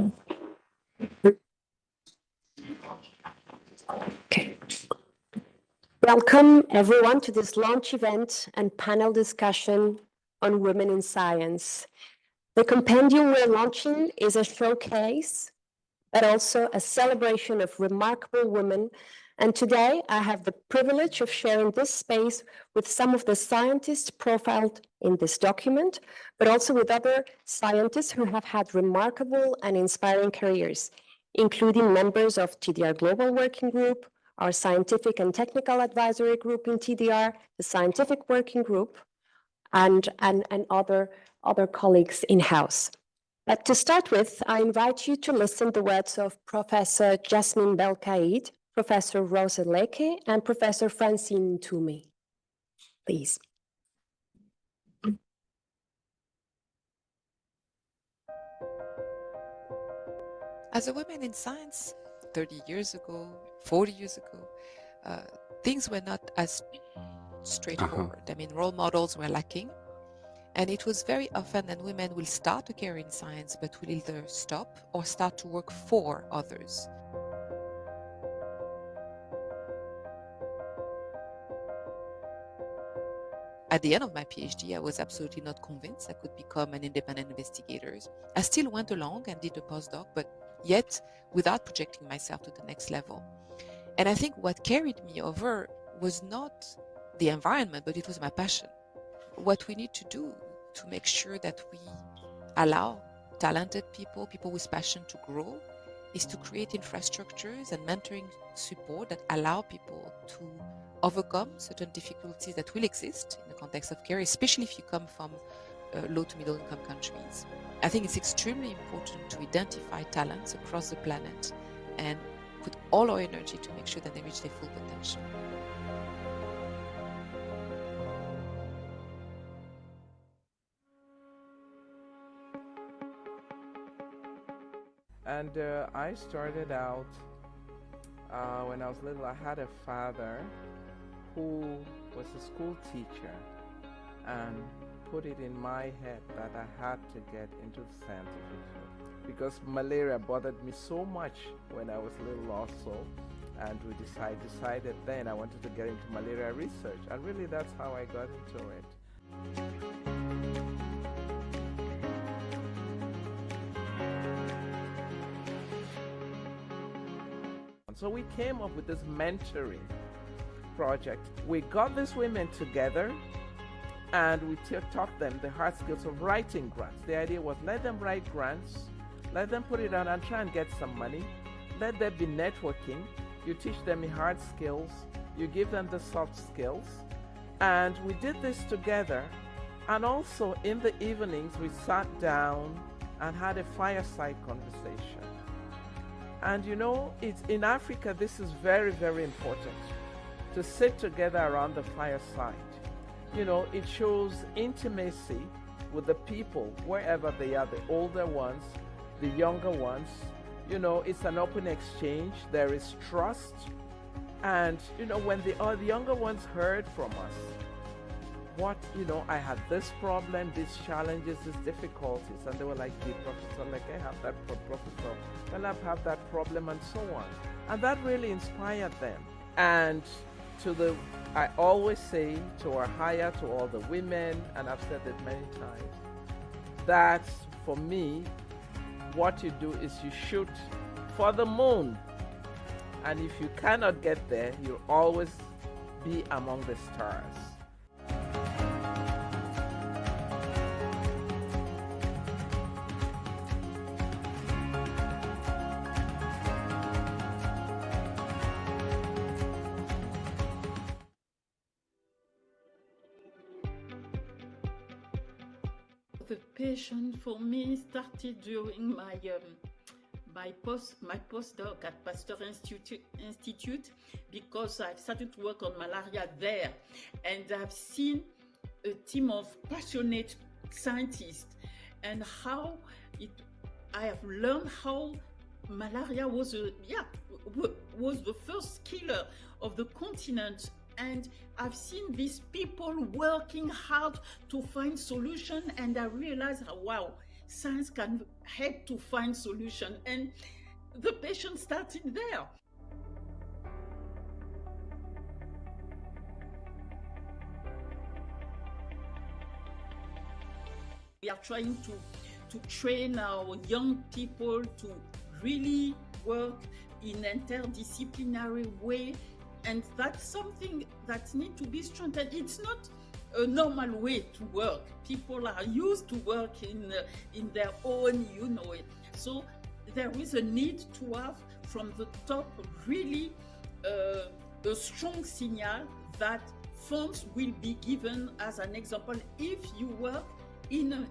Okay. Welcome everyone to this launch event and panel discussion on women in science. The compendium we're launching is a showcase, but also a celebration of remarkable women. And today I have the privilege of sharing this space with some of the scientists profiled in this document, but also with other scientists who have had remarkable and inspiring careers, including members of TDR Global Working Group, our scientific and technical advisory group in TDR, the scientific working group, and other colleagues in-house. But to start with, I invite you to listen to the words of Professor Jasmine Belkaid, Professor Rosa Leke, and Professor Francine Toomey. Please. As a woman in science, 30 years ago, 40 years ago, things were not as straightforward. I mean, role models were lacking. And it was very often that women will start a career in science, but will either stop or start to work for others. At the end of my PhD, I was absolutely not convinced I could become an independent investigator. I still went along and did a postdoc, but yet without projecting myself to the next level. And I think what carried me over was not the environment, but it was my passion. What we need to do to make sure that we allow talented people, people with passion to grow, is to create infrastructures and mentoring support that allow people to overcome certain difficulties that will exist in the context of care, especially if you come from low to middle income countries. I think it's extremely important to identify talents across the planet and put all our energy to make sure that they reach their full potential. And I started out when I was little. I had a father who was a school teacher and put it in my head that I had to get into the scientific field because malaria bothered me so much when I was little also, and we decided then I wanted to get into malaria research, and really that's how I got into it. So we came up with this mentoring project. We got these women together and we taught them the hard skills of writing grants. The idea was let them write grants, let them put it out and try and get some money, let there be networking, you teach them the hard skills, you give them the soft skills. And we did this together, and also in the evenings we sat down and had a fireside conversation. And you know, it's in Africa, this is very, very important to sit together around the fireside. You know, it shows intimacy with the people wherever they are, the older ones, the younger ones. You know, it's an open exchange, there is trust. And you know, when the younger ones heard from us, what, you know, I had this problem, these challenges, these difficulties, and they were like, the professor, like I have that professor, well, I have that problem, and so on. And that really inspired them. And I always say to our hire, to all the women, and I've said it many times, that for me, what you do is you shoot for the moon. And if you cannot get there, you'll always be among the stars. The passion for me started during my postdoc at Pasteur Institute because I've started to work on malaria there, and I've seen a team of passionate scientists and I have learned how malaria was the first killer of the continent. And I've seen these people working hard to find solutions, and I realized, wow, science can help to find solution, and the patient starting there. We are trying to train our young people to really work in interdisciplinary way, and that's something that needs to be strengthened. It's not a normal way to work. People are used to work in their own, so there is a need to have from the top really a strong signal that funds will be given as an example if you work in an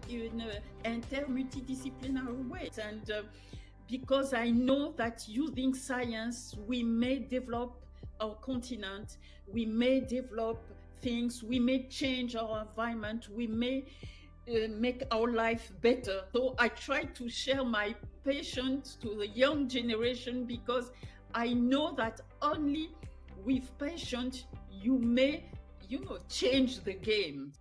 multidisciplinary way. And because I know that using science, we may develop our continent, we may develop things, we may change our environment, we may make our life better. So I try to share my patience to the young generation, because I know that only with patience you may, change the game.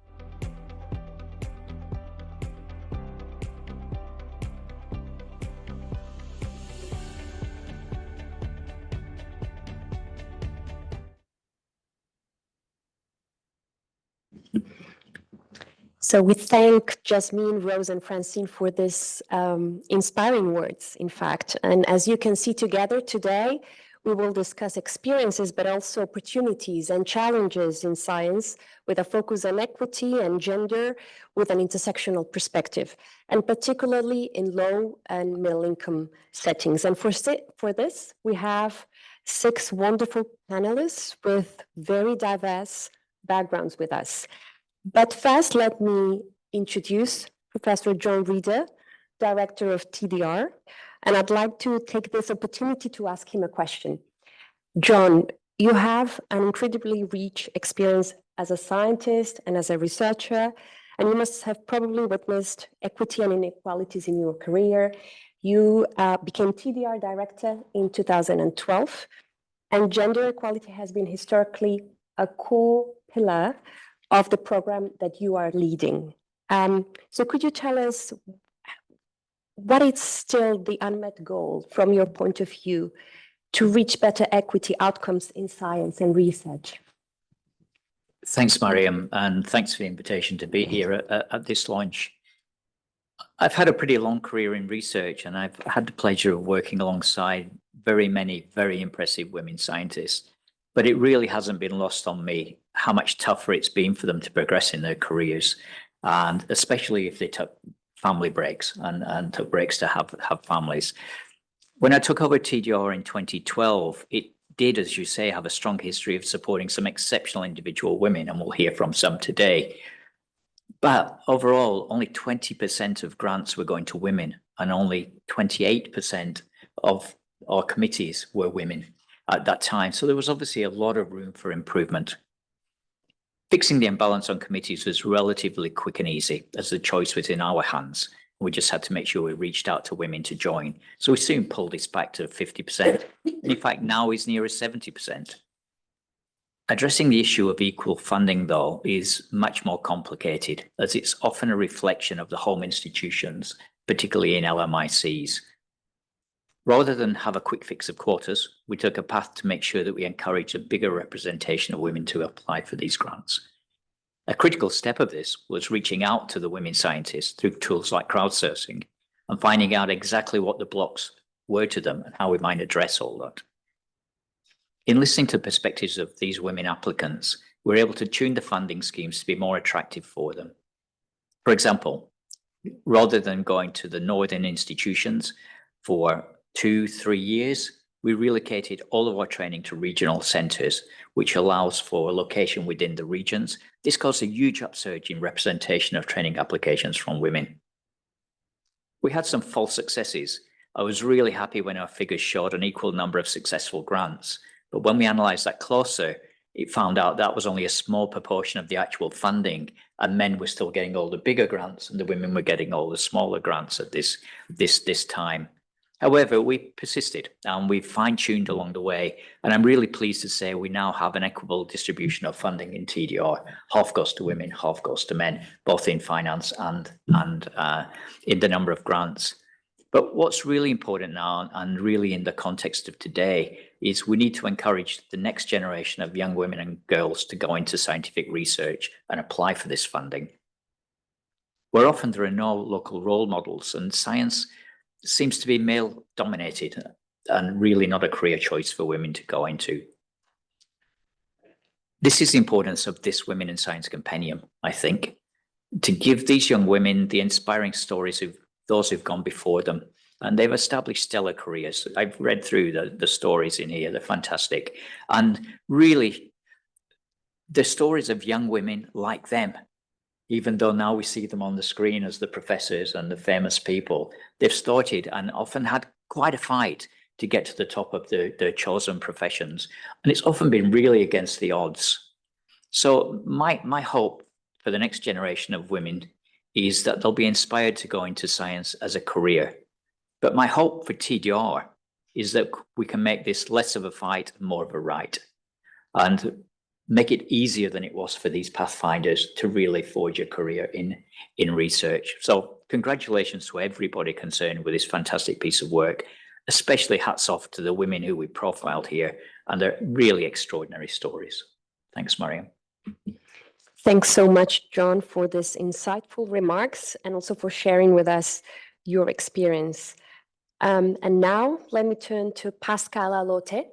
So we thank Jasmine, Rose, and Francine for this inspiring words, in fact. And as you can see together today, we will discuss experiences, but also opportunities and challenges in science with a focus on equity and gender with an intersectional perspective, and particularly in low and middle income settings. And for this, we have 6 wonderful panelists with very diverse backgrounds with us. But first, let me introduce Professor John Reeder, Director of TDR, and I'd like to take this opportunity to ask him a question. John, you have an incredibly rich experience as a scientist and as a researcher, and you must have probably witnessed equity and inequalities in your career. You became TDR Director in 2012, and gender equality has been historically a core pillar of the program that you are leading. So could you tell us what is still the unmet goal from your point of view to reach better equity outcomes in science and research? Thanks, Mariam, and thanks for the invitation to be here at this launch. I've had a pretty long career in research, and I've had the pleasure of working alongside very many very impressive women scientists. But it really hasn't been lost on me how much tougher it's been for them to progress in their careers, and especially if they took family breaks and took breaks to have families. When I took over TDR in 2012, it did, as you say, have a strong history of supporting some exceptional individual women, and we'll hear from some today. But overall, only 20% of grants were going to women, and only 28% of our committees were women at that time. So there was obviously a lot of room for improvement. Fixing the imbalance on committees was relatively quick and easy, as the choice was in our hands. We just had to make sure we reached out to women to join. So we soon pulled this back to 50%. In fact, now is near 70%. Addressing the issue of equal funding, though, is much more complicated, as it's often a reflection of the home institutions, particularly in LMICs. Rather than have a quick fix of quotas, we took a path to make sure that we encourage a bigger representation of women to apply for these grants. A critical step of this was reaching out to the women scientists through tools like crowdsourcing and finding out exactly what the blocks were to them and how we might address all that. In listening to perspectives of these women applicants, we're able to tune the funding schemes to be more attractive for them. For example, rather than going to the northern institutions for 2-3 years, we relocated all of our training to regional centres, which allows for a location within the regions. This caused a huge upsurge in representation of training applications from women. We had some false successes. I was really happy when our figures showed an equal number of successful grants, but when we analysed that closer, it found out that was only a small proportion of the actual funding, and men were still getting all the bigger grants and the women were getting all the smaller grants at this time. However, we persisted and we fine-tuned along the way, and I'm really pleased to say we now have an equitable distribution of funding in TDR. Half goes to women, half goes to men, both in finance and in the number of grants. But what's really important now, and really in the context of today, is we need to encourage the next generation of young women and girls to go into scientific research and apply for this funding. Where often there are no local role models, and science seems to be male dominated and really not a career choice for women to go into. This is the importance of this Women in Science compendium, I think, to give these young women the inspiring stories of those who've gone before them, and they've established stellar careers. I've read through the stories in here, they're fantastic. And really, the stories of young women like them, even though now we see them on the screen as the professors and the famous people, they've started and often had quite a fight to get to the top of their chosen professions. And it's often been really against the odds. So my hope for the next generation of women is that they'll be inspired to go into science as a career. But my hope for TDR is that we can make this less of a fight, more of a right, and make it easier than it was for these pathfinders to really forge a career in research. So congratulations to everybody concerned with this fantastic piece of work, especially hats off to the women who we profiled here and their really extraordinary stories. Thanks, Mariam. Thanks so much, John, for this insightful remarks and also for sharing with us your experience. And now let me turn to Pascal Alote,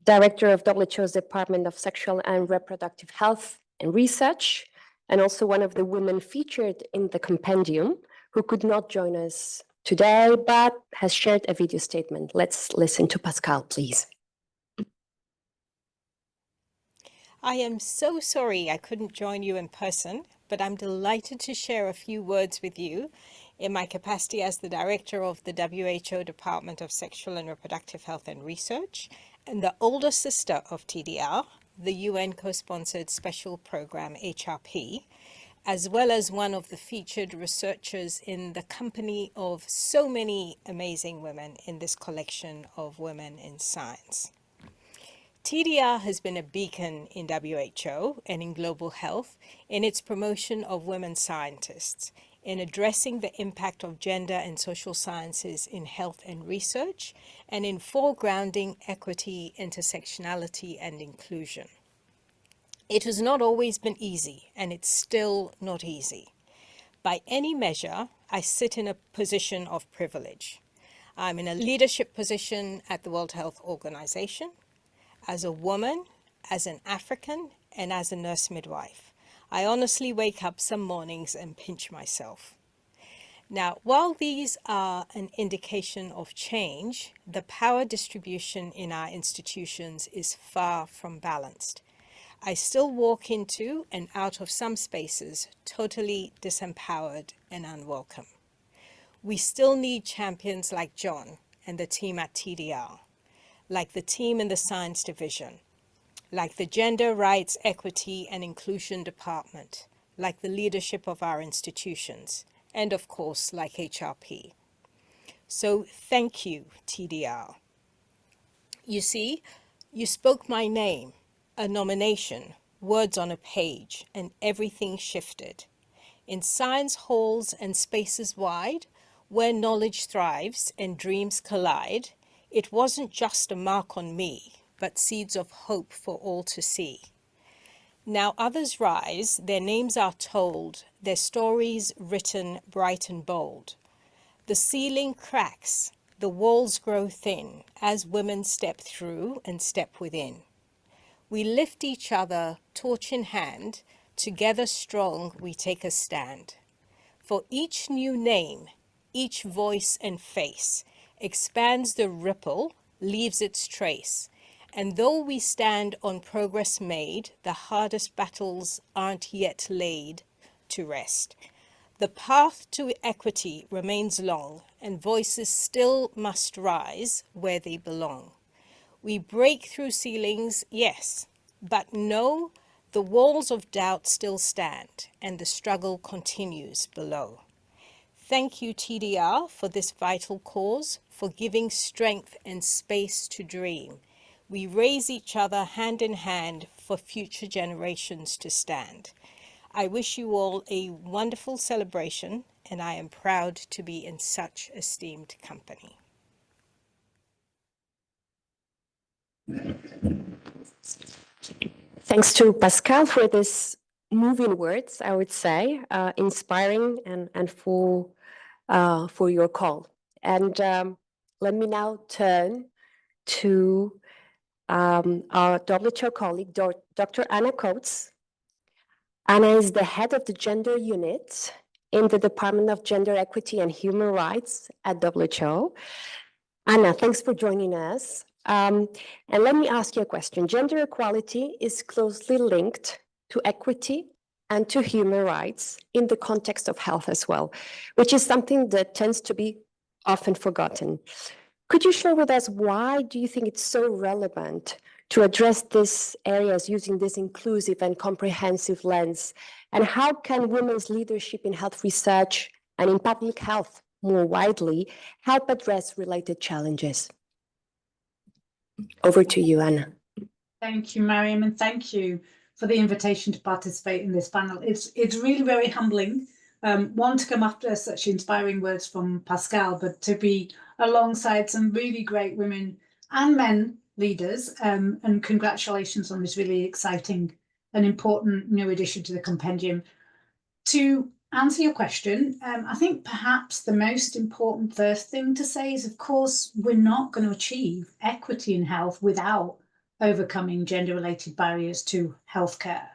Director of WHO's Department of Sexual and Reproductive Health and Research, and also one of the women featured in the compendium, who could not join us today, but has shared a video statement. Let's listen to Pascal, please. I am so sorry I couldn't join you in person, but I'm delighted to share a few words with you in my capacity as the Director of the WHO Department of Sexual and Reproductive Health and Research, and the older sister of TDR, the UN co-sponsored special program HRP, as well as one of the featured researchers in the company of so many amazing women in this collection of Women in Science. TDR has been a beacon in WHO and in global health in its promotion of women scientists, in addressing the impact of gender and social sciences in health and research, and in foregrounding equity, intersectionality, and inclusion. It has not always been easy, and it's still not easy. By any measure, I sit in a position of privilege. I'm in a leadership position at the World Health Organization, as a woman, as an African, and as a nurse midwife. I honestly wake up some mornings and pinch myself. Now, while these are an indication of change, the power distribution in our institutions is far from balanced. I still walk into and out of some spaces totally disempowered and unwelcome. We still need champions like John and the team at TDR, like the team in the Science Division, like the Gender Rights, Equity and Inclusion Department, like the leadership of our institutions, and of course, like HRP. So thank you, TDR. You see, you spoke my name, a nomination, words on a page, and everything shifted. In science halls and spaces wide, where knowledge thrives and dreams collide, it wasn't just a mark on me, but seeds of hope for all to see. Now others rise, their names are told, their stories written bright and bold. The ceiling cracks, the walls grow thin, as women step through and step within. We lift each other, torch in hand, together strong we take a stand. For each new name, each voice and face, expands the ripple, leaves its trace. And though we stand on progress made, the hardest battles aren't yet laid to rest. The path to equity remains long, and voices still must rise where they belong. We break through ceilings, yes, but know the walls of doubt still stand, and the struggle continues below. Thank you, TDR, for this vital cause, for giving strength and space to dream. We raise each other hand in hand for future generations to stand. I wish you all a wonderful celebration, and I am proud to be in such esteemed company. Thanks to Pascal for this moving words, I would say, inspiring and for your call. And let me now turn to our WHO colleague, Dr. Anna Coates. Anna is the head of the gender unit in the Department of Gender Equity and Human Rights at WHO. Anna, thanks for joining us. And let me ask you a question. Gender equality is closely linked to equity and to human rights in the context of health as well, which is something that tends to be often forgotten. Could you share with us why do you think it's so relevant to address these areas using this inclusive and comprehensive lens? And how can women's leadership in health research and in public health more widely help address related challenges? Over to you, Anna. Thank you, Mariam, and thank you for the invitation to participate in this panel. It's really very humbling, one, to come after such inspiring words from Pascal, but to be alongside some really great women and men leaders, and congratulations on this really exciting and important new addition to the compendium. To answer your question, I think perhaps the most important first thing to say is, of course, we're not going to achieve equity in health without overcoming gender-related barriers to healthcare.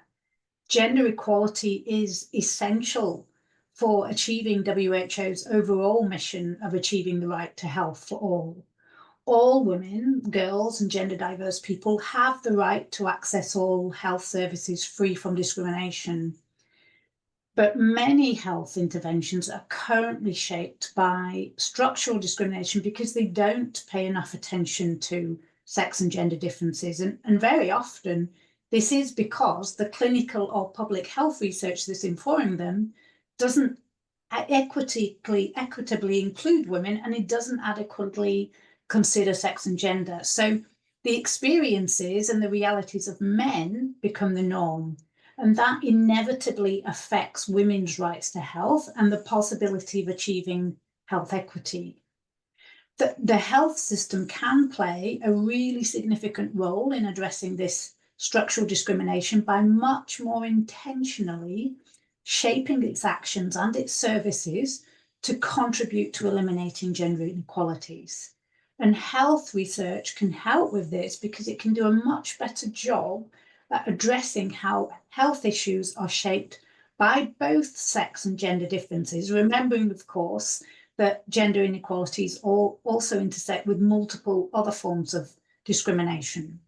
Gender equality is essential for achieving WHO's overall mission of achieving the right to health for all. All women, girls, and gender diverse people have the right to access all health services free from discrimination. But many health interventions are currently shaped by structural discrimination because they don't pay enough attention to sex and gender differences. And very often, this is because the clinical or public health research that's informing them doesn't equitably include women, and it doesn't adequately consider sex and gender. So the experiences and the realities of men become the norm. And that inevitably affects women's rights to health and the possibility of achieving health equity. The health system can play a really significant role in addressing this structural discrimination by much more intentionally shaping its actions and its services to contribute to eliminating gender inequalities. And health research can help with this because it can do a much better job at addressing how health issues are shaped by both sex and gender differences, remembering, of course, that gender inequalities also intersect with multiple other forms of discrimination.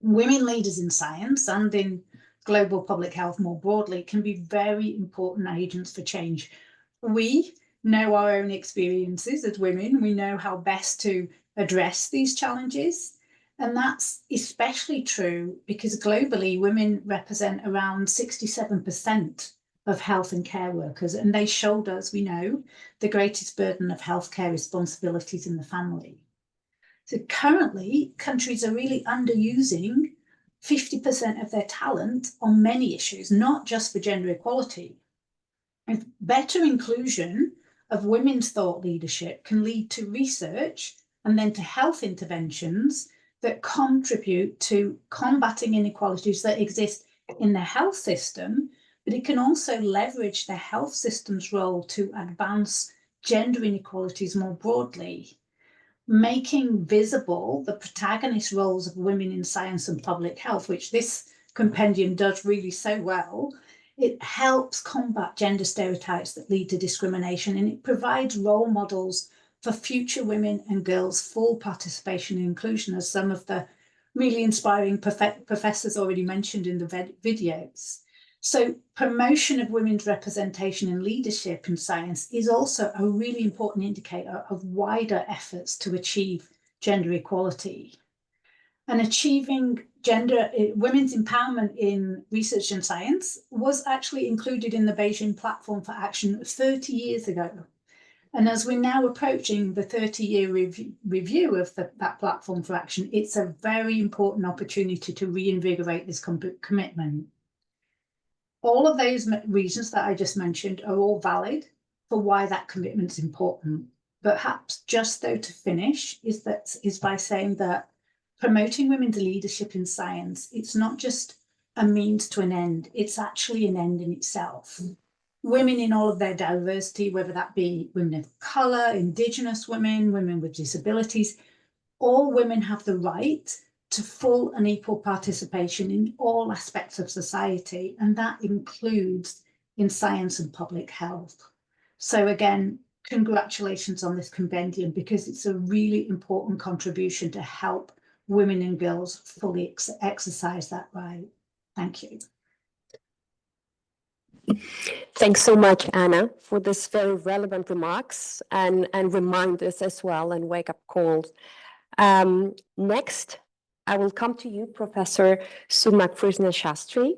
Women leaders in science and in global public health more broadly can be very important agents for change. We know our own experiences as women. We know how best to address these challenges. And that's especially true because globally, women represent around 67% of health and care workers, and they shoulder, as we know, the greatest burden of healthcare responsibilities in the family. So currently, countries are really underusing 50% of their talent on many issues, not just for gender equality. And better inclusion of women's thought leadership can lead to research and then to health interventions that contribute to combating inequalities that exist in the health system, but it can also leverage the health system's role to advance gender inequalities more broadly. Making visible the protagonist roles of women in science and public health, which this compendium does really so well, it helps combat gender stereotypes that lead to discrimination, and it provides role models for future women and girls' full participation and inclusion, as some of the really inspiring professors already mentioned in the videos. So promotion of women's representation and leadership in science is also a really important indicator of wider efforts to achieve gender equality. And achieving women's empowerment in research and science was actually included in the Beijing Platform for Action 30 years ago. And as we're now approaching the 30-year review of that platform for action, it's a very important opportunity to reinvigorate this commitment. All of those reasons that I just mentioned are all valid for why that commitment is important. But perhaps just though to finish is by saying that promoting women's leadership in science, it's not just a means to an end, it's actually an end in itself. Women in all of their diversity, whether that be women of colour, Indigenous women, women with disabilities, all women have the right to full and equal participation in all aspects of society, and that includes in science and public health. So again, congratulations on this compendium, because it's a really important contribution to help women and girls fully exercise that right. Thank you. Thanks so much, Anna, for this very relevant remarks and reminders as well, and wake-up calls. Next, I will come to you, Professor Suma Krishna Shastri.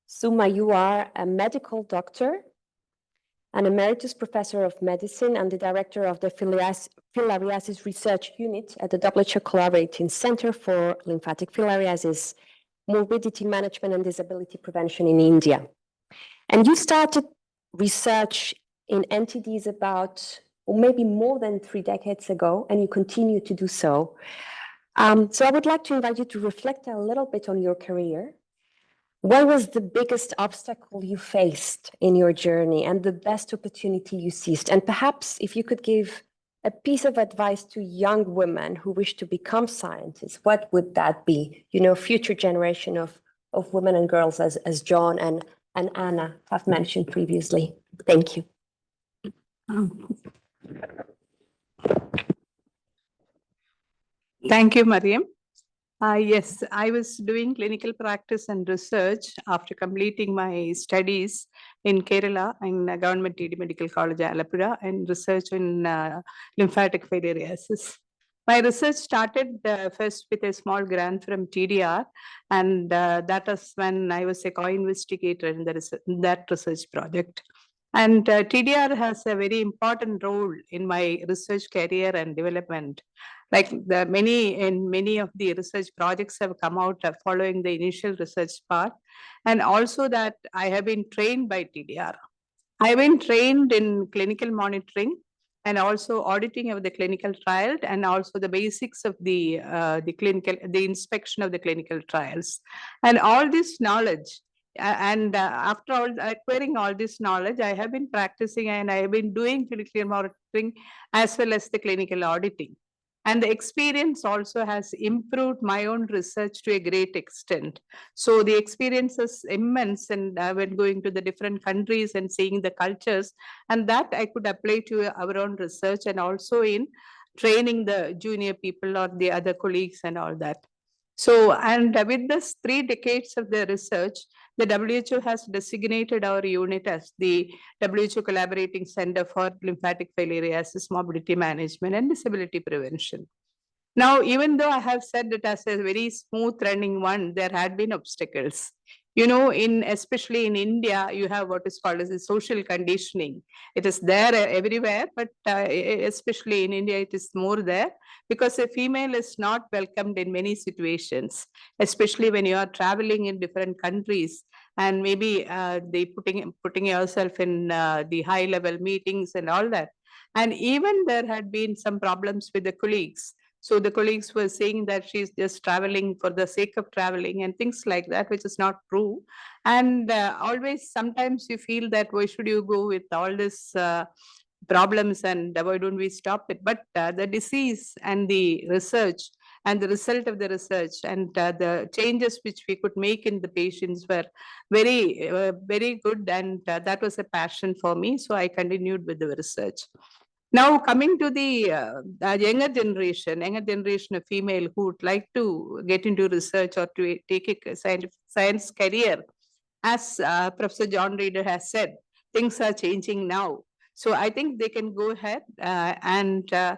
Suma, you are a medical doctor, an emeritus professor of medicine and the director of the Filariasis Research Unit at the WHO Collaborating Center for Lymphatic Filariasis, Morbidity Management and Disability Prevention in India. And you started research in NTDs about, or maybe more than 3 decades ago, and you continue to do so. So I would like to invite you to reflect a little bit on your career. What was the biggest obstacle you faced in your journey and the best opportunity you seized? And perhaps if you could give a piece of advice to young women who wish to become scientists, what would that be? You know, future generation of women and girls as John and Anna have mentioned previously. Thank you. Thank you, Mariam. Yes, I was doing clinical practice and research after completing my studies in Kerala in Government TD Medical College, Alappuzha, and research in lymphatic filariasis. My research started first with a small grant from TDR, and that was when I was a co-investigator in that research project. And TDR has a very important role in my research career and development. Like many of the research projects have come out following the initial research part, and also that I have been trained by TDR. I have been trained in clinical monitoring and also auditing of the clinical trial, and also the basics of the inspection of the clinical trials, and all this knowledge. After all acquiring all this knowledge, I have been practicing and I have been doing clinical monitoring as well as the clinical auditing. And the experience also has improved my own research to a great extent. So the experience is immense, and when going to the different countries and seeing the cultures, and that I could apply to our own research and also in training the junior people or the other colleagues and all that. So, and with this 3 decades of the research, the WHO has designated our unit as the WHO Collaborating Center for Lymphatic Filariasis, Morbidity Management and Disability Prevention. Now, even though I have said it as a very smooth running one, there had been obstacles. You know, especially in India, you have what is called as a social conditioning. It is there everywhere, but especially in India, it is more there because a female is not welcomed in many situations, especially when you are traveling in different countries and maybe they putting yourself in the high level meetings and all that. And even there had been some problems with the colleagues. So the colleagues were saying that she's just traveling for the sake of traveling and things like that, which is not true. And always, sometimes you feel that why should you go with all this problems and why don't we stop it? But the disease and the research and the result of the research and the changes which we could make in the patients were very good. And that was a passion for me. So I continued with the research. Now, coming to the younger generation of female who would like to get into research or to take a science career, as Professor John Reader has said, things are changing now. So I think they can go ahead the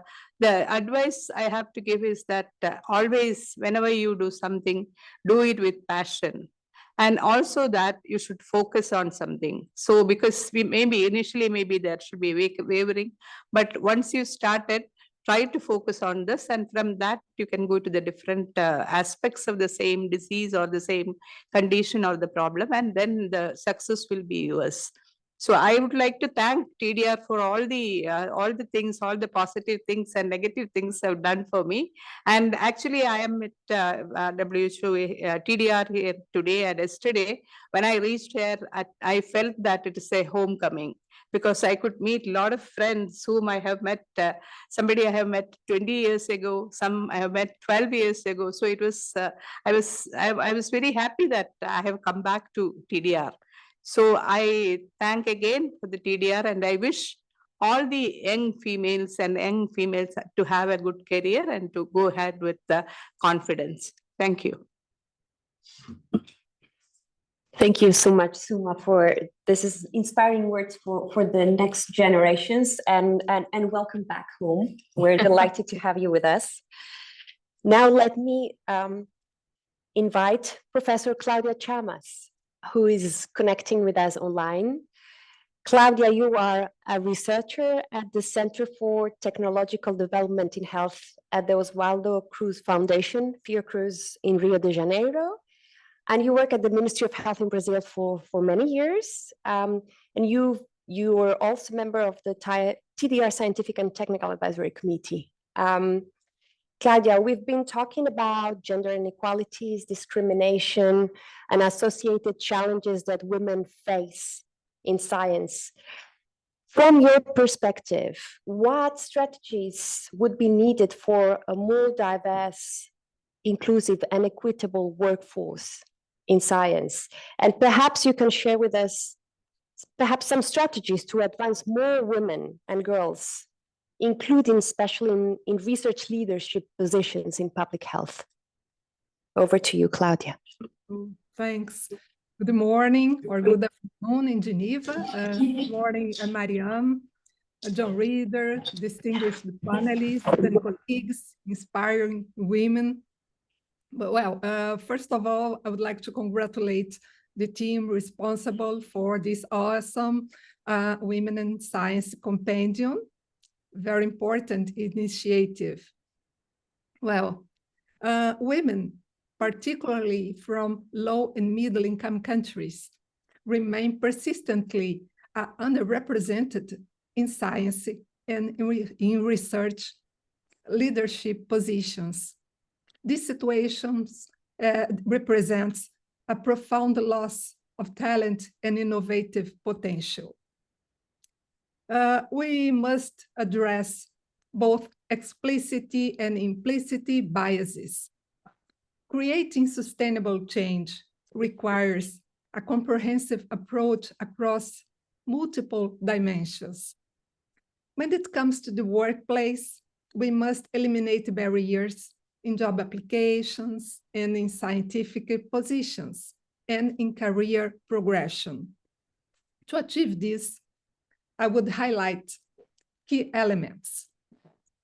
advice I have to give is that always, whenever you do something, do it with passion. and also that you should focus on something. So because we maybe initially maybe there should be wavering, but once you started, try to focus on this, and from that you can go to the different aspects of the same disease or the same condition or the problem, and then the success will be yours. So I would like to thank TDR for all the things, all the positive things and negative things have done for me. And actually, I am at WHO TDR here today and yesterday. When I reached here, I felt that it is a homecoming, because I could meet a lot of friends whom I have met. Somebody I have met 20 years ago, some I have met 12 years ago. So it was, I was very happy that I have come back to TDR. So I thank again for the TDR, and I wish all the young females to have a good career and to go ahead with the confidence. Thank you. Thank you so much, Suma, for this is inspiring words for the next generations, and welcome back home. We're delighted to have you with us. Now let me invite Professor Claudia Chamas, who is connecting with us online. Claudia, you are a researcher at the Center for Technological Development in Health at the Oswaldo Cruz Foundation, Fiocruz in Rio de Janeiro. And you work at the Ministry of Health in Brazil for many years. And you were also a member of the TDR Scientific and Technical Advisory Committee. Claudia, we've been talking about gender inequalities, discrimination, and associated challenges that women face in science. From your perspective, what strategies would be needed for a more diverse, inclusive, and equitable workforce in science? And perhaps you can share with us perhaps some strategies to advance more women and girls, including especially in research leadership positions in public health. Over to you, Claudia. Thanks. Good morning or good afternoon in Geneva. Good morning, Mariam, John Reader, distinguished panelists and colleagues, inspiring women. But well, first of all, I would like to congratulate the team responsible for this awesome Women in Science Compendium. Very important initiative. Well, women, particularly from low and middle income countries, remain persistently underrepresented in science and in research leadership positions. These situations represents a profound loss of talent and innovative potential. We must address both explicit and implicit biases. Creating sustainable change requires a comprehensive approach across multiple dimensions. When it comes to the workplace, we must eliminate barriers in job applications and in scientific positions and in career progression. To achieve this, I would highlight key elements.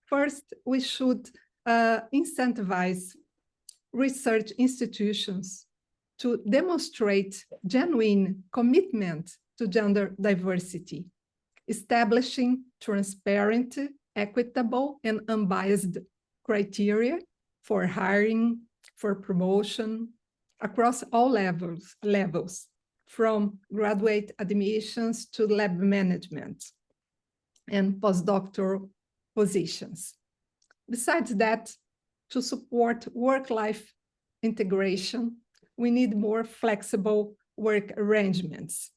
First, we should incentivize research institutions to demonstrate genuine commitment to gender diversity, establishing transparent, equitable, and unbiased criteria for hiring, for promotion, across all levels, from graduate admissions to lab management and postdoctoral positions. Besides that, to support work-life integration, we need more flexible work arrangements,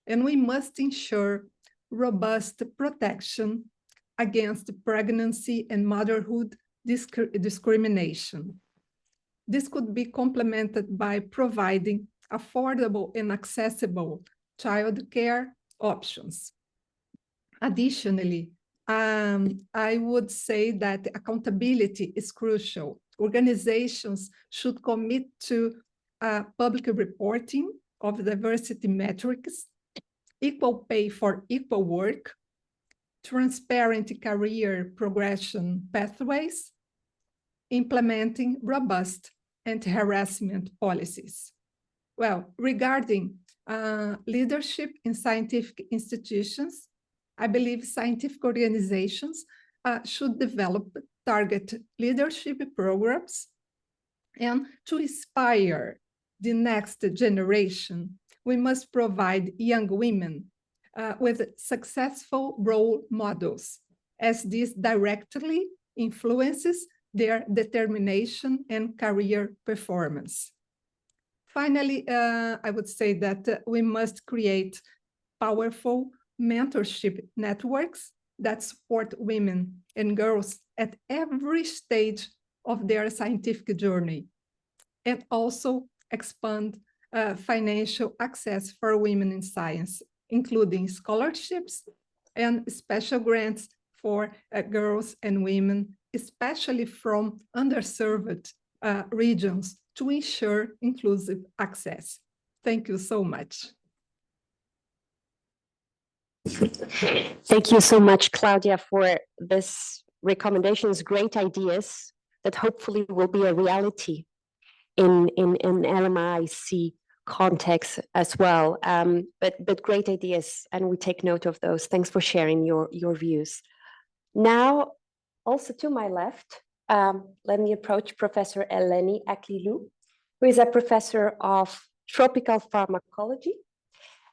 and we must ensure robust protection against pregnancy and motherhood discrimination. This could be complemented by providing affordable and accessible childcare options. Additionally, I would say that accountability is crucial. Organizations should commit to public reporting of diversity metrics, equal pay for equal work, transparent career progression pathways, implementing robust anti-harassment policies. Well, regarding leadership in scientific institutions, I believe scientific organizations should develop target leadership programs, and to inspire the next generation, we must provide young women with successful role models, as this directly influences their determination and career performance. Finally, I would say that we must create powerful mentorship networks that support women and girls at every stage of their scientific journey, and also expand financial access for women in science, including scholarships and special grants for girls and women, especially from underserved regions, to ensure inclusive access. Thank you so much. Thank you so much, Claudia, for this recommendations, great ideas that hopefully will be a reality in LMIC context as well. But great ideas, and we take note of those. Thanks for sharing your views. Now, also to my left, let me approach Professor Eleni Aklilou, who is a professor of tropical pharmacology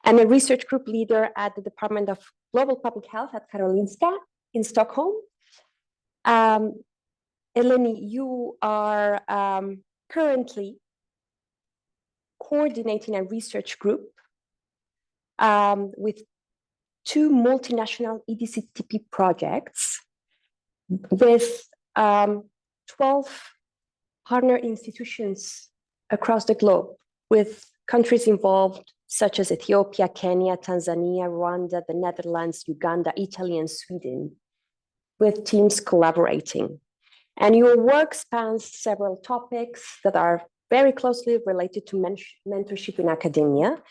and a research group leader at the Department of Global Public Health at Karolinska in Stockholm. Eleni, you are currently coordinating a research group with 2 multinational EDCTP projects with 12 partner institutions across the globe, with countries involved such as Ethiopia, Kenya, Tanzania, Rwanda, the Netherlands, Uganda, Italy, and Sweden, with teams collaborating. And your work spans several topics that are very closely related to mentorship in academia,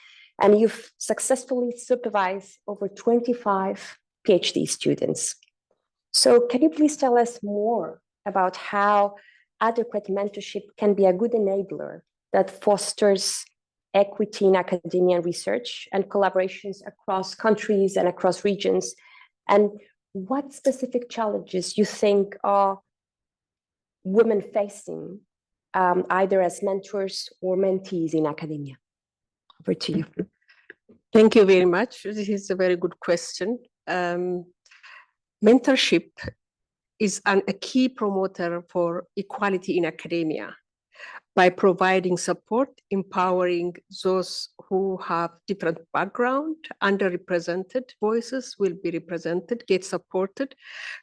and you've successfully supervised over 25 PhD students. So can you please tell us more about how adequate mentorship can be a good enabler that fosters equity in academia and research and collaborations across countries and across regions, and what specific challenges you think are women facing either as mentors or mentees in academia? Over to you. Thank you very much. This is a very good question. Mentorship is a key promoter for equality in academia by providing support, empowering those who have different background, underrepresented voices will be represented, get supported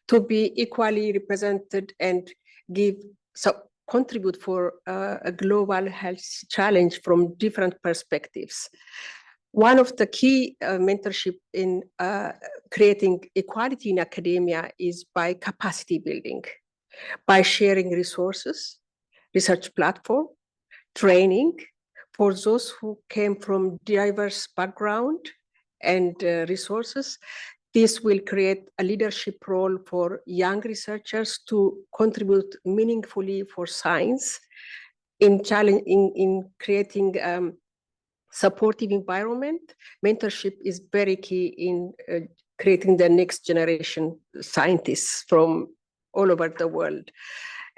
to be equally represented and contribute for a global health challenge from different perspectives. One of the key mentorship in creating equality in academia is by capacity building, by sharing resources, research platform, training for those who came from diverse background and resources. This will create a leadership role for young researchers to contribute meaningfully for science in creating supportive environment. Mentorship is very key in creating the next generation scientists from all over the world.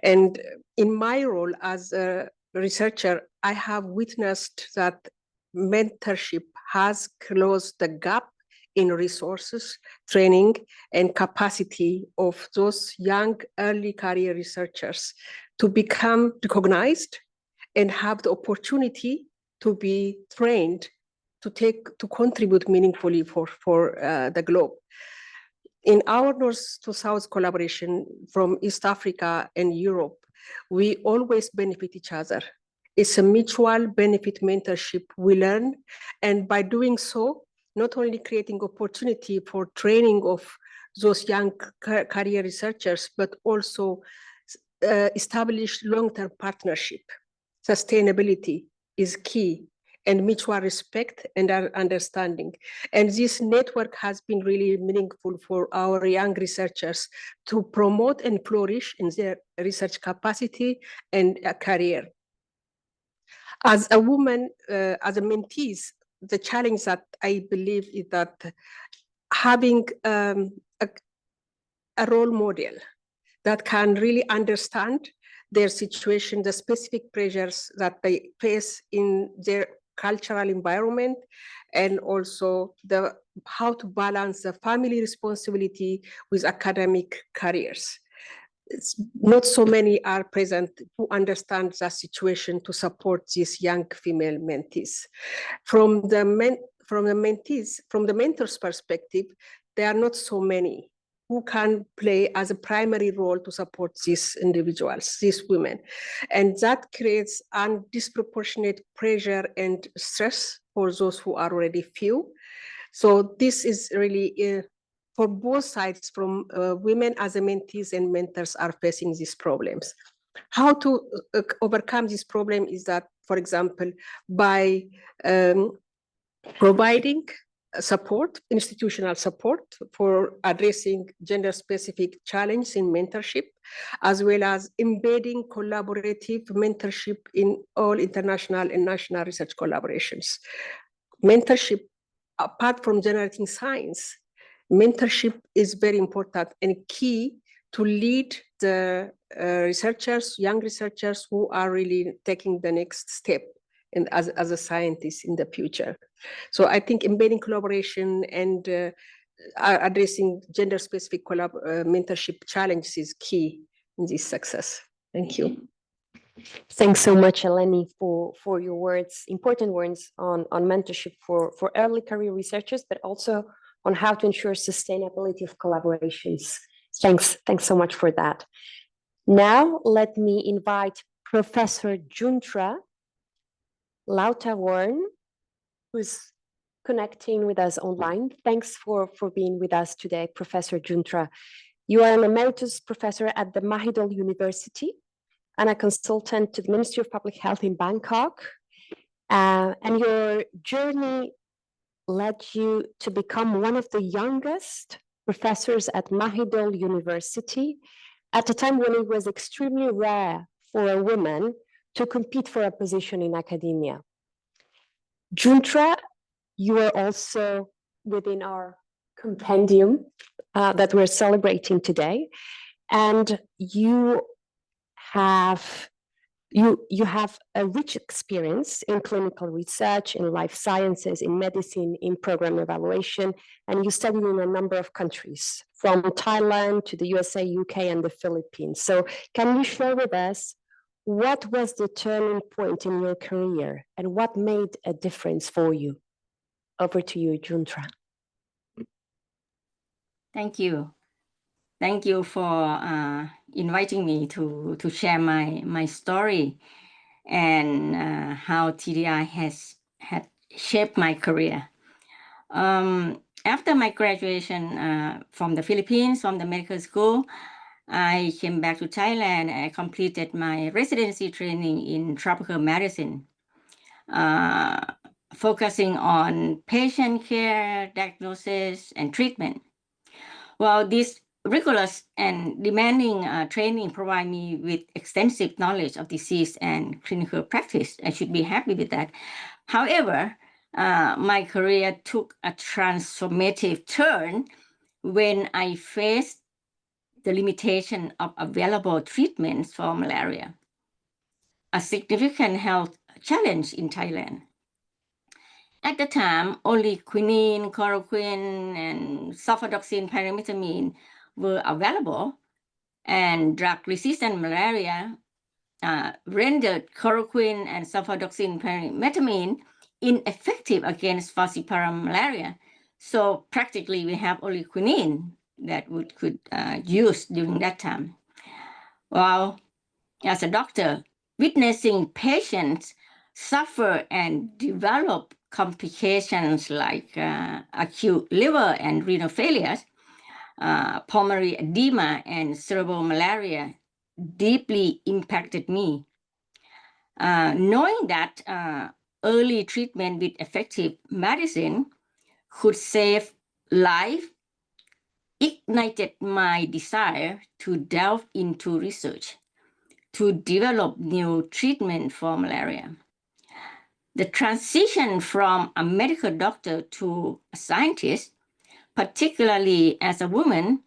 And in my role as a researcher, I have witnessed that mentorship has closed the gap in resources, training, and capacity of those young early career researchers to become recognized and have the opportunity to be trained to contribute meaningfully for the globe. In our North to South collaboration from East Africa and Europe, we always benefit each other. It's a mutual benefit mentorship we learn, and by doing so, not only creating opportunity for training of those young career researchers, but also establish long-term partnership. Sustainability is key, and mutual respect and understanding. And this network has been really meaningful for our young researchers to promote and flourish in their research capacity and career. As a woman, as a mentees, the challenge that I believe is that having a role model that can really understand their situation, the specific pressures that they face in their cultural environment, and also how to balance the family responsibility with academic careers. Not so many are present who understand the situation to support these young female mentees. From the mentors' perspective, there are not so many who can play as a primary role to support these individuals, these women. And that creates a disproportionate pressure and stress for those who are already few. So this is really for both sides, from women as a mentees and mentors are facing these problems. How to overcome this problem is that, for example, by providing support, institutional support for addressing gender-specific challenges in mentorship, as well as embedding collaborative mentorship in all international and national research collaborations. Mentorship, apart from generating science, mentorship is very important and key to lead the researchers, young researchers who are really taking the next step and as a scientist in the future. So I think embedding collaboration and addressing gender-specific mentorship challenges is key in this success. Thank you. Thanks so much, Eleni, for your words, important words on mentorship for early career researchers, but also on how to ensure sustainability of collaborations. Thanks so much for that. Now, let me invite Professor Juntra Lauterworn, who's connecting with us online. Thanks for being with us today, Professor Juntra. You are an emeritus professor at the Mahidol University and a consultant to the Ministry of Public Health in Bangkok. And your journey led you to become one of the youngest professors at Mahidol University at a time when it was extremely rare for a woman to compete for a position in academia. Juntra, you are also within our compendium that we're celebrating today, and you have a rich experience in clinical research, in life sciences, in medicine, in program evaluation, and you studied in a number of countries, from Thailand to the USA, UK, and the Philippines. So can you share with us what was the turning point in your career and what made a difference for you? Over to you, Juntra. Thank you. Thank you for inviting me to share my story and how TDI had shaped my career. After my graduation from the Philippines, from the medical school, I came back to Thailand and I completed my residency training in tropical medicine, focusing on patient care, diagnosis, and treatment. Well, this rigorous and demanding training provide me with extensive knowledge of disease and clinical practice. I should be happy with that. However, my career took a transformative turn when I faced the limitation of available treatments for malaria, a significant health challenge in Thailand. At the time, only quinine, chloroquine, and sulfadoxine pyrimethamine were available, and drug-resistant malaria rendered chloroquine and sulfadoxine pyrimethamine ineffective against falciparum malaria. So practically, we have only quinine that we could use during that time. Well, as a doctor, witnessing patients suffer and develop complications like acute liver and renal failures, pulmonary edema, and cerebral malaria deeply impacted me. Knowing that early treatment with effective medicine could save life ignited my desire to delve into research to develop new treatment for malaria. The transition from a medical doctor to a scientist, particularly as a woman,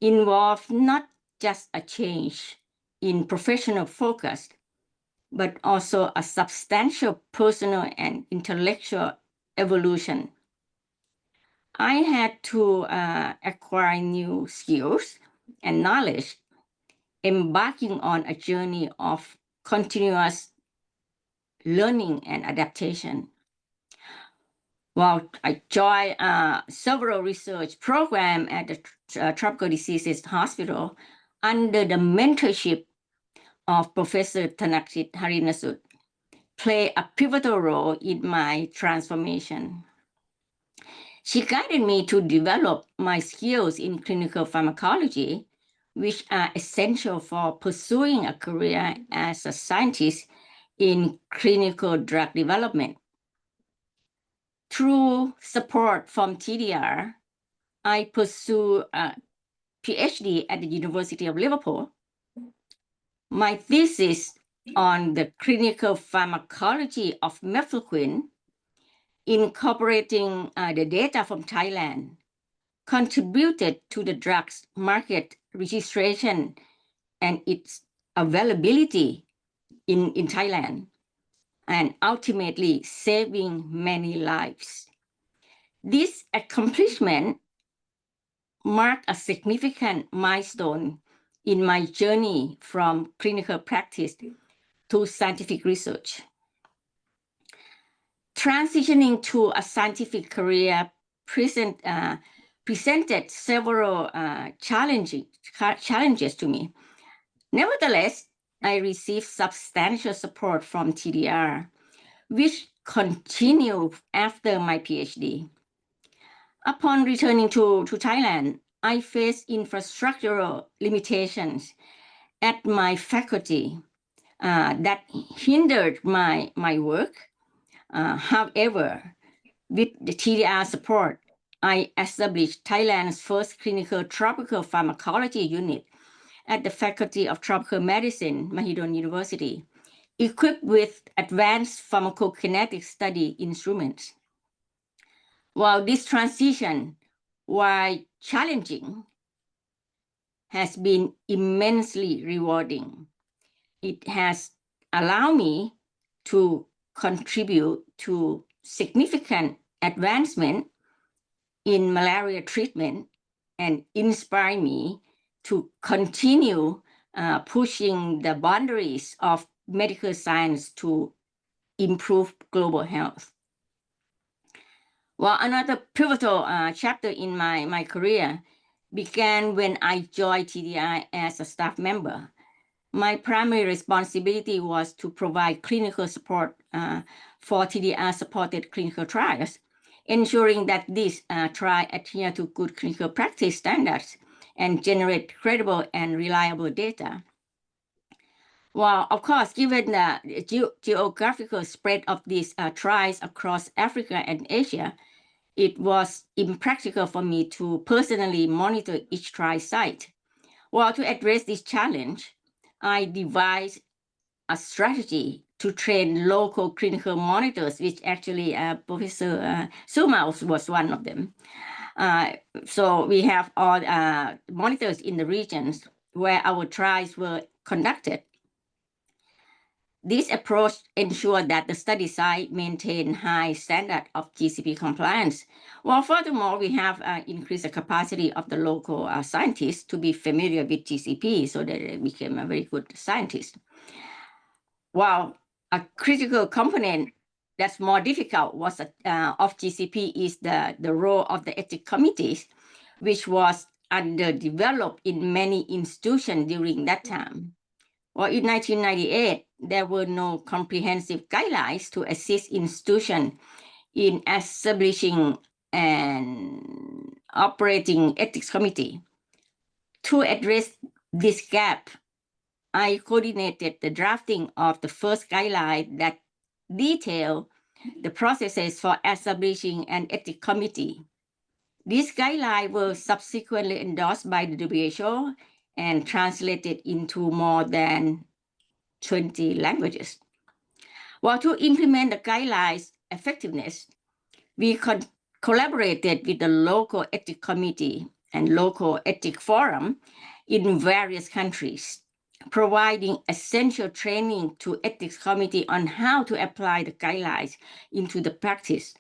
involved not just a change in professional focus, but also a substantial personal and intellectual evolution. I had to acquire new skills and knowledge, embarking on a journey of continuous learning and adaptation. Well, I joined several research programs at the Tropical Diseases Hospital under the mentorship of Professor Thanaksit Harinasut, play a pivotal role in my transformation. She guided me to develop my skills in clinical pharmacology, which are essential for pursuing a career as a scientist in clinical drug development. Through support from TDR, I pursue a PhD at the University of Liverpool. My thesis on the clinical pharmacology of mefloquine, incorporating the data from Thailand, contributed to the drug's market registration and its availability in Thailand, and ultimately saving many lives. This accomplishment marked a significant milestone in my journey from clinical practice to scientific research. Transitioning to a scientific career presented several challenges to me. Nevertheless, I received substantial support from TDR, which continued after my PhD. Upon returning to Thailand, I faced infrastructural limitations at my faculty that hindered my work. However, with the TDR support, I established Thailand's first clinical tropical pharmacology unit at the Faculty of Tropical Medicine, Mahidol University, equipped with advanced pharmacokinetic study instruments. While this transition, while challenging, has been immensely rewarding. It has allowed me to contribute to significant advancement in malaria treatment and inspire me to continue pushing the boundaries of medical science to improve global health. Well, another pivotal chapter in my career began when I joined TDI as a staff member. My primary responsibility was to provide clinical support for TDR-supported clinical trials, ensuring that these trials adhere to good clinical practice standards and generate credible and reliable data. Well, of course, given the geographical spread of these trials across Africa and Asia, it was impractical for me to personally monitor each trial site. Well, to address this challenge, I devised a strategy to train local clinical monitors, which actually Professor Suma was one of them. So we have all monitors in the regions where our trials were conducted. This approach ensured that the study site maintained high standard of GCP compliance. Well, furthermore, we have increased the capacity of the local scientists to be familiar with GCP so that they became a very good scientist. While a critical component that's more difficult was of GCP is the role of the ethics committees, which was underdeveloped in many institutions during that time. Well, in 1998, there were no comprehensive guidelines to assist institutions in establishing and operating ethics committee. To address this gap, I coordinated the drafting of the first guideline that detailed the processes for establishing an ethics committee. This guideline was subsequently endorsed by the WHO and translated into more than 20 languages. While to implement the guidelines effectiveness, we collaborated with the local ethics committee and local ethics forum in various countries, providing essential training to ethics committee on how to apply the guidelines into the practice.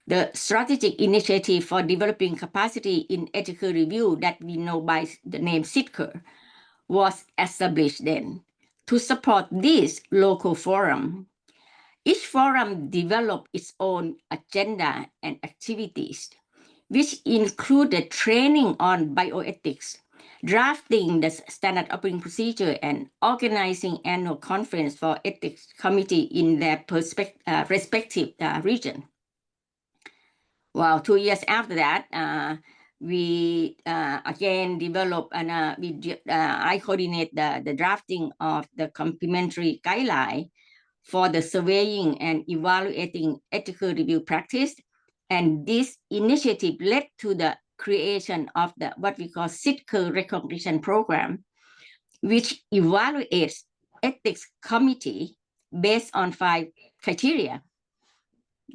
The strategic initiative for developing capacity in ethical review that we know by the name SITCR was established then to support this local forum. Each forum developed its own agenda and activities, which included training on bioethics, drafting the standard operating procedure, and organizing annual conference for ethics committee in their respective region. Well, 2 years after that, we again developed and I coordinate the drafting of the complementary guideline for the surveying and evaluating ethical review practice. And this initiative led to the creation of the what we call SITCR recognition program, which evaluates ethics committee based on 5 criteria.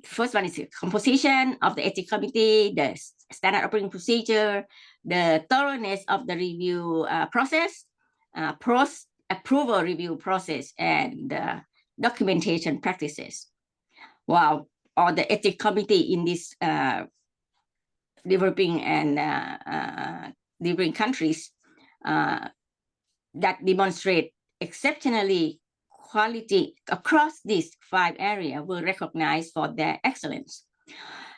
First one is the composition of the ethics committee, the standard operating procedure, the thoroughness of the review process, approval review process, and documentation practices. Wow, all the ethics committee in this developing and developing countries that demonstrate exceptionally quality across these 5 areas were recognized for their excellence.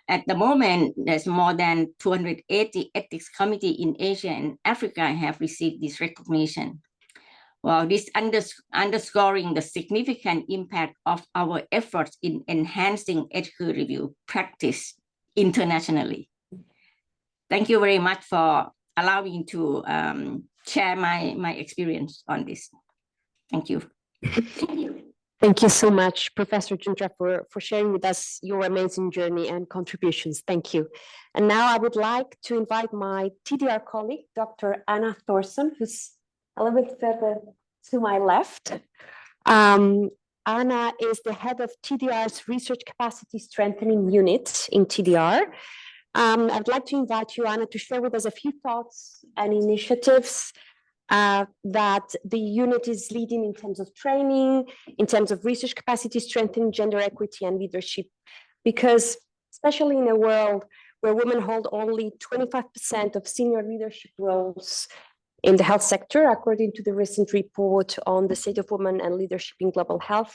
At the moment, there's more than 280 ethics committee in Asia and Africa have received this recognition. Well, this underscoring the significant impact of our efforts in enhancing ethical review practice internationally. Thank you very much for allowing to share my experience on this. Thank you. Thank you so much, Professor Juntra, for sharing with us your amazing journey and contributions. Thank you. And now I would like to invite my TDR colleague, Dr. Anna Thorson, who's a little bit further to my left. Anna is the head of TDR's Research Capacity Strengthening Unit in TDR. I'd like to invite you, Anna, to share with us a few thoughts and initiatives that the unit is leading in terms of training, in terms of research capacity strengthening, gender equity, and leadership. Because especially in a world where women hold only 25% of senior leadership roles in the health sector, according to the recent report on the state of women and leadership in global health.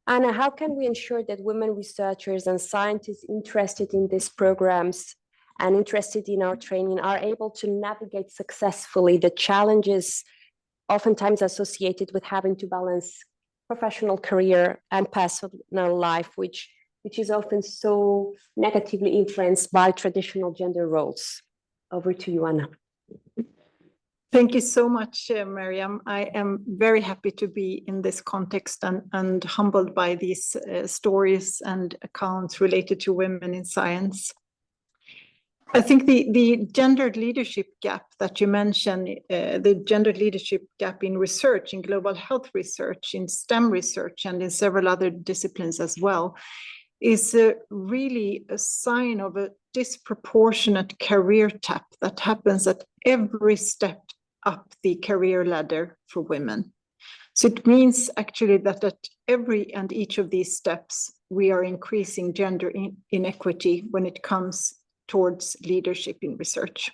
Anna, how can we ensure that women researchers and scientists interested in these programs and interested in our training are able to navigate successfully the challenges oftentimes associated with having to balance professional career and personal life, which is often so negatively influenced by traditional gender roles? Over to you, Anna. Thank you so much, Mariam. I am very happy to be in this context and humbled by these stories and accounts related to women in science. I think the gendered leadership gap that you mentioned, the gendered leadership gap in research, in global health research, in STEM research, and in several other disciplines as well, is really a sign of a disproportionate career tap that happens at every step up the career ladder for women. So it means actually that at every and each of these steps, we are increasing gender inequity when it comes towards leadership in research.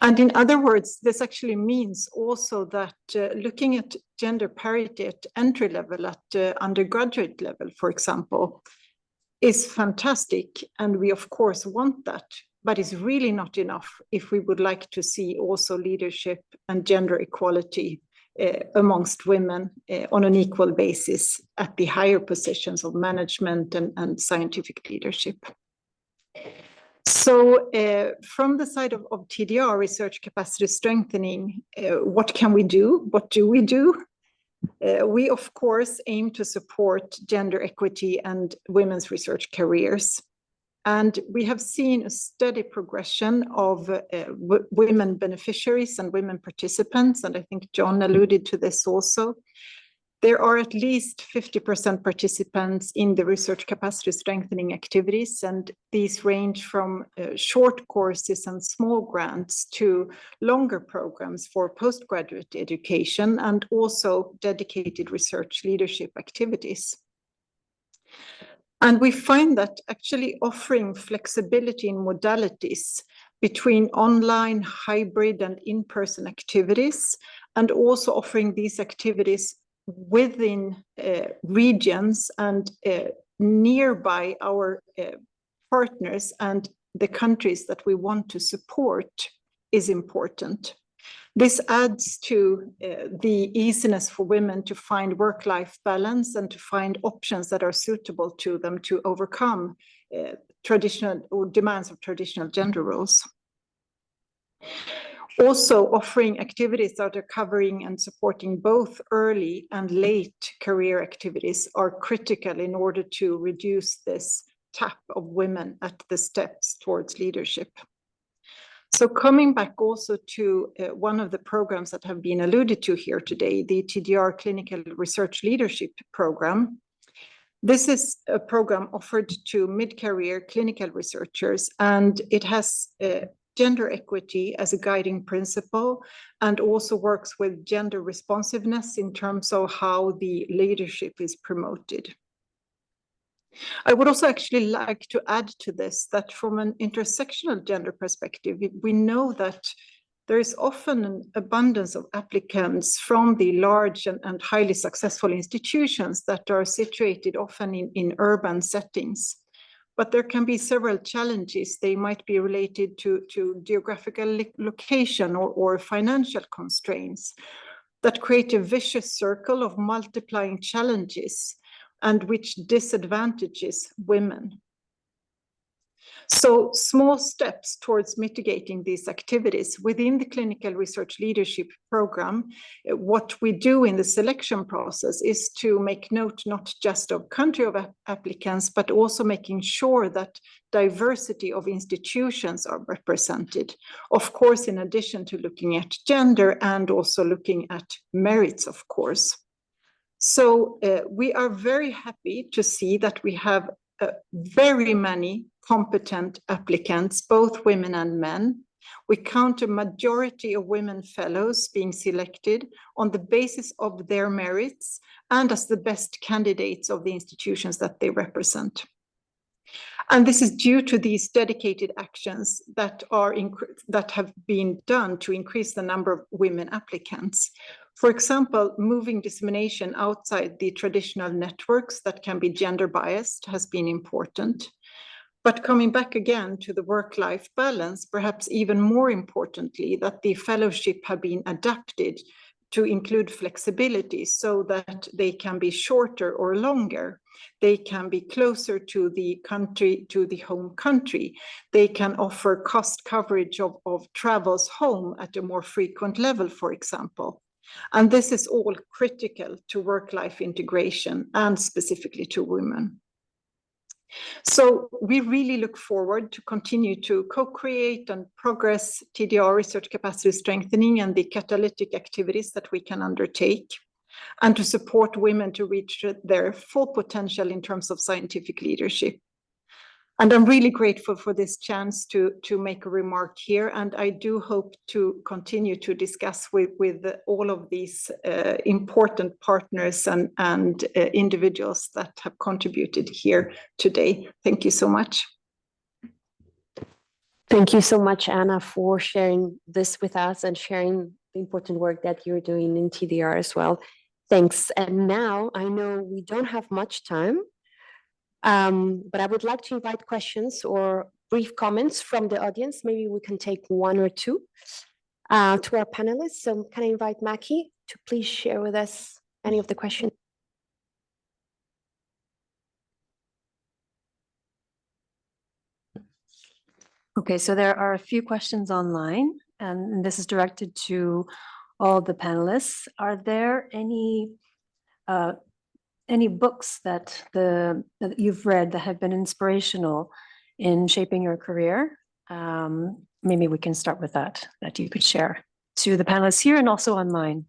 And in other words, this actually means also that looking at gender parity at entry level, at undergraduate level, for example, is fantastic. And we of course want that, but it's really not enough if we would like to see also leadership and gender equality amongst women on an equal basis at the higher positions of management and scientific leadership. So from the side of TDR, research capacity strengthening, what can we do? What do we do? We, of course, aim to support gender equity and women's research careers. And we have seen a steady progression of women beneficiaries and women participants. And I think John alluded to this also. There are at least 50% participants in the research capacity strengthening activities, and these range from short courses and small grants to longer programs for postgraduate education and also dedicated research leadership activities. And we find that actually offering flexibility in modalities between online, hybrid, and in-person activities, and also offering these activities within regions and nearby our partners and the countries that we want to support is important. This adds to the easiness for women to find work-life balance and to find options that are suitable to them to overcome traditional or demands of traditional gender roles. Also offering activities that are covering and supporting both early and late career activities are critical in order to reduce this tap of women at the steps towards leadership. So coming back also to one of the programs that have been alluded to here today, the TDR Clinical Research Leadership Program. This is a program offered to mid-career clinical researchers, and it has gender equity as a guiding principle and also works with gender responsiveness in terms of how the leadership is promoted. I would also actually like to add to this that from an intersectional gender perspective, we know that there is often an abundance of applicants from the large and highly successful institutions that are situated often in urban settings. But there can be several challenges. They might be related to geographical location or financial constraints that create a vicious circle of multiplying challenges and which disadvantages women. So small steps towards mitigating these activities within the clinical research leadership program, what we do in the selection process is to make note not just of country of applicants, but also making sure that diversity of institutions are represented. Of course, in addition to looking at gender and also looking at merits, of course. So we are very happy to see that we have very many competent applicants, both women and men. We count a majority of women fellows being selected on the basis of their merits and as the best candidates of the institutions that they represent. And this is due to these dedicated actions that have been done to increase the number of women applicants. For example, moving dissemination outside the traditional networks that can be gender biased has been important. But coming back again to the work-life balance, perhaps even more importantly, that the fellowship have been adapted to include flexibility so that they can be shorter or longer. They can be closer to the country, to the home country. They can offer cost coverage of travels home at a more frequent level, for example. And this is all critical to work-life integration and specifically to women. So we really look forward to continue to co-create and progress TDR research capacity strengthening and the catalytic activities that we can undertake, and to support women to reach their full potential in terms of scientific leadership. And I'm really grateful for this chance to make a remark here, and I do hope to continue to discuss with all of these important partners and individuals that have contributed here today. Thank you so much. Thank you so much, Anna, for sharing this with us and sharing the important work that you're doing in TDR as well. Thanks. And now I know we don't have much time, but I would like to invite questions or brief comments from the audience. Maybe we can take one or two to our panelists. So can I invite Maki to please share with us any of the questions? Okay, so there are a few questions online, and this is directed to all the panelists. Are there any books that you've read that have been inspirational in shaping your career? Maybe we can start with that you could share to the panelists here and also online.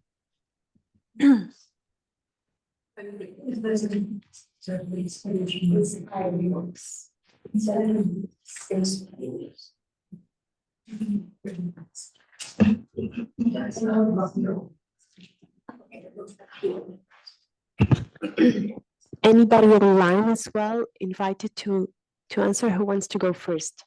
Anybody online as well invited to answer? Who wants to go first?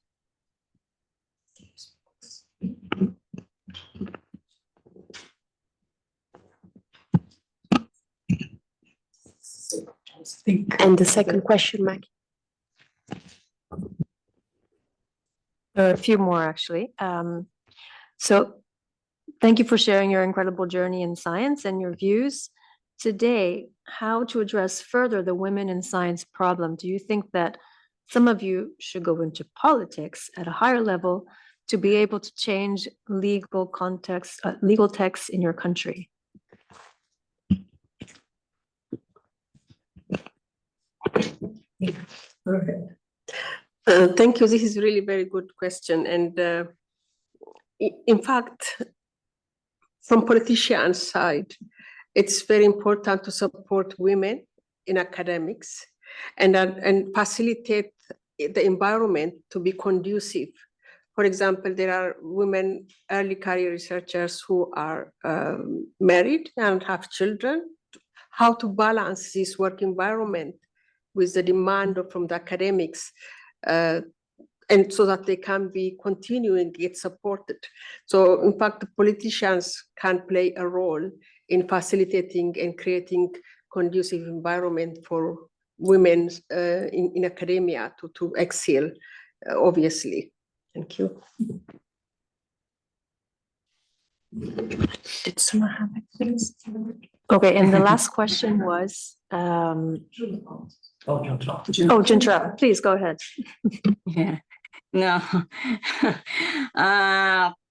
And the second question, Maggie. A few more, actually. So thank you for sharing your incredible journey in science and your views. Today, how to address further the women in science problem? Do you think that some of you should go into politics at a higher level to be able to change legal context, legal texts in your country? Thank you. This is really very good question. And in fact, from politicians' side, it's very important to support women in academics and facilitate the environment to be conducive. For example, there are women early career researchers who are married and have children. How to balance this work environment with the demand from the academics, and so that they can be continuing to get supported. So in fact, the politicians can play a role in facilitating and creating conducive environment for women in academia to excel, obviously. Thank you. Did someone have it? Okay, and the last question was, Juntra, please go ahead. Yeah. No.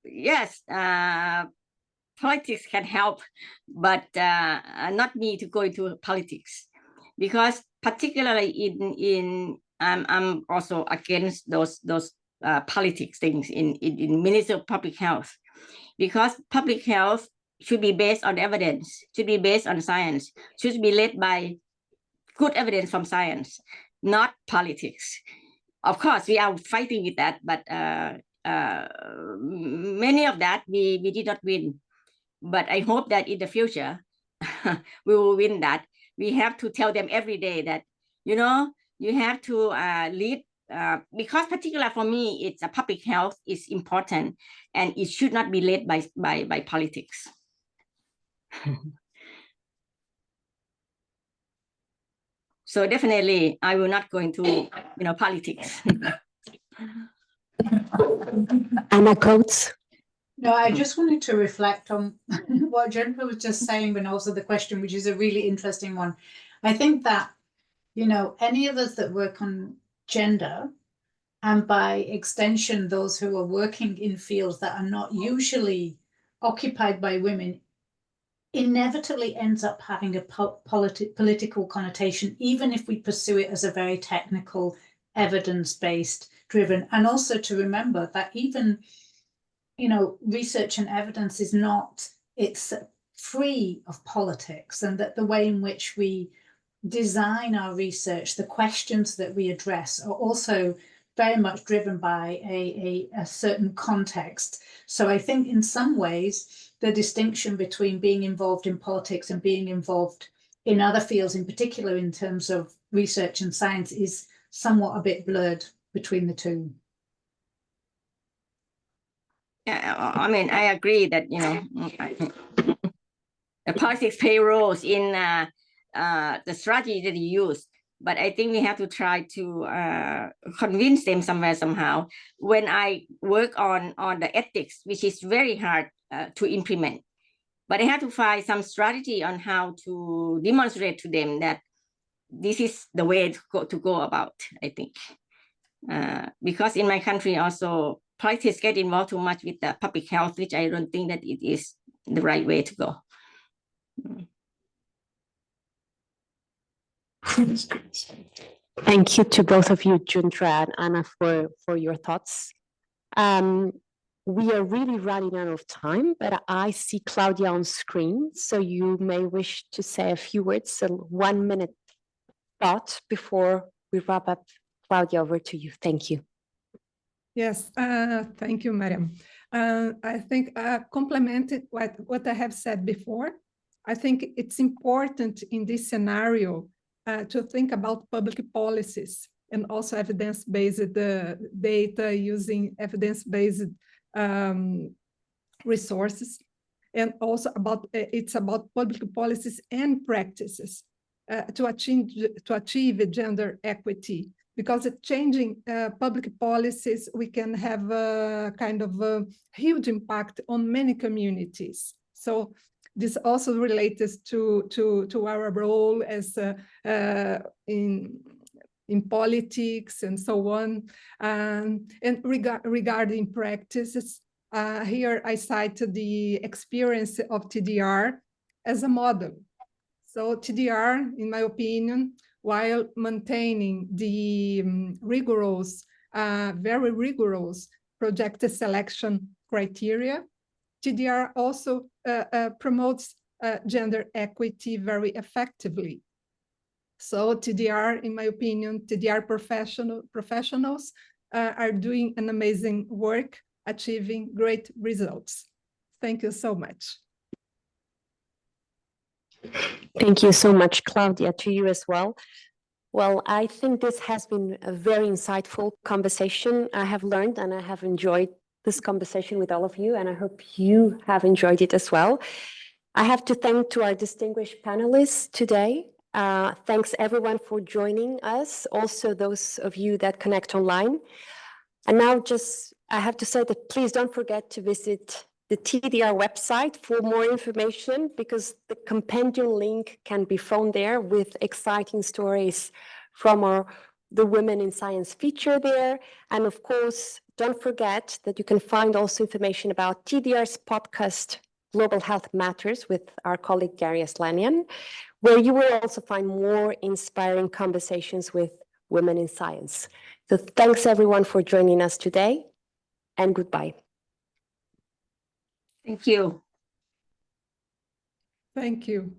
Yes, politics can help, but not me to go into politics, because particularly in I'm also against those politics things in Ministry of Public Health, because public health should be based on evidence, should be based on science, should be led by good evidence from science, not politics. Of course, we are fighting with that, but many of that we did not win. But I hope that in the future, we will win that. We have to tell them every day that, you know, you have to lead, because particular for me, it's a public health is important, and it should not be led by politics. So definitely, I will not go into politics. Anna Coates. No, I just wanted to reflect on what Jennifer was just saying, and also the question, which is a really interesting one. I think that, any of us that work on gender, and by extension, those who are working in fields that are not usually occupied by women, inevitably ends up having a political connotation, even if we pursue it as a very technical, evidence-based driven. And also to remember that even research and evidence is not, it's free of politics, and that the way in which we design our research, the questions that we address, are also very much driven by a certain context. So I think in some ways, the distinction between being involved in politics and being involved in other fields, in particular in terms of research and science, is somewhat a bit blurred between the two. Yeah, I mean, I agree that, the politics play roles in the strategy that you use. But I think we have to try to convince them somewhere, somehow. When I work on the ethics, which is very hard to implement, but I have to find some strategy on how to demonstrate to them that this is the way to go about, I think. Because in my country also, politics get involved too much with the public health, which I don't think that it is the right way to go. Thank you to both of you, Juntra and Anna, for your thoughts. we are really running out of time, but I see Claudia on screen, so you may wish to say a few words, a 1 minute thought before we wrap up. Claudia, over to you. Thank you. Yes, thank you, Mariam. I think complementing what I have said before, I think it's important in this scenario to think about public policies and also evidence-based data using evidence-based resources, and also it's about public policies and practices to achieve gender equity. Because changing public policies, we can have a kind of a huge impact on many communities. So this also relates to our role as in politics and so on. And regarding practices, here I cited the experience of TDR as a model. So TDR, in my opinion, while maintaining the rigorous, very rigorous project selection criteria, TDR also promotes gender equity very effectively. So TDR, in my opinion, TDR professionals are doing an amazing work, achieving great results. Thank you so much. Thank you so much, Claudia, to you as well. Well, I think this has been a very insightful conversation. I have learned and I have enjoyed this conversation with all of you, and I hope you have enjoyed it as well. I have to thank to our distinguished panelists today. Thanks everyone for joining us, also those of you that connect online. And now I have to say that please don't forget to visit the TDR website for more information, because the compendium link can be found there with exciting stories from the Women in Science feature there. And of course, don't forget that you can find also information about TDR's podcast, Global Health Matters, with our colleague Gary Aslanian, where you will also find more inspiring conversations with women in science. So thanks everyone for joining us today, and goodbye. Thank you. Thank you.